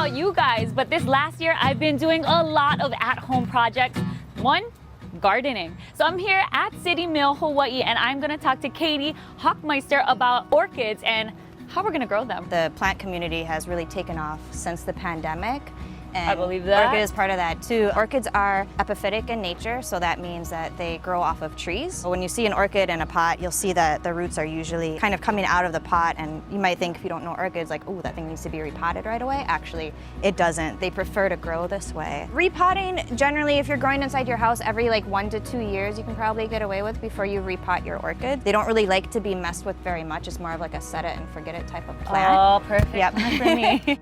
about you guys, but this last year I've been doing a lot of at-home projects. One, gardening. So I'm here at City Mill, Hawaii, and I'm gonna talk to Katie Hachmeister about orchids and how we're gonna grow them. The plant community has really taken off since the pandemic. And I believe that. Orchid is part of that too. Orchids are epiphytic in nature, so that means that they grow off of trees. So when you see an orchid in a pot, you'll see that the roots are usually kind of coming out of the pot, and you might think, if you don't know orchids, like, oh, that thing needs to be repotted right away. Actually, it doesn't. They prefer to grow this way. Repotting, generally, if you're growing inside your house, every like 1 to 2 years, you can probably get away with before you repot your orchid. They don't really like to be messed with very much. It's more of like a set it and forget it type of plant. Oh, perfect. Yep. For me.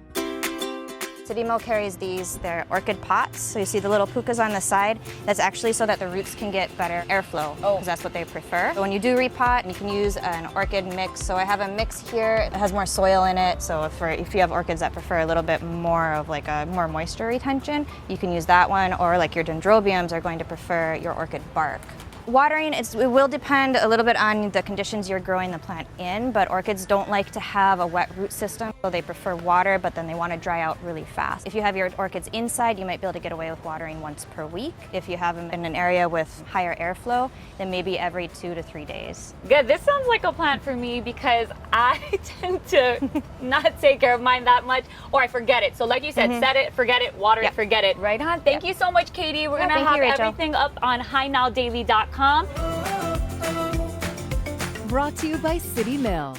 City Mill carries these, they're orchid pots. So you see the little pukas on the side. That's actually so that the roots can get better airflow, because that's what they prefer. So when you do repot, you can use an orchid mix. So I have a mix here. It has more soil in it. So if you have orchids that prefer a little bit more of like a more moisture retention, you can use that one. Or like your dendrobiums are going to prefer your orchid bark. Watering, it will depend a little bit on the conditions you're growing the plant in, but orchids don't like to have a wet root system, so they prefer water, but then they want to dry out really fast. If you have your orchids inside, you might be able to get away with watering once per week. If you have them in an area with higher airflow, then maybe every 2 to 3 days. Good, this sounds like a plant for me because I tend to not take care of mine that much, or I forget it. So like you said, set it, forget it, water it, forget it. Right on. Thank you so much, Katie. We're gonna have everything up on hinowdaily.com. Brought to you by City Mill.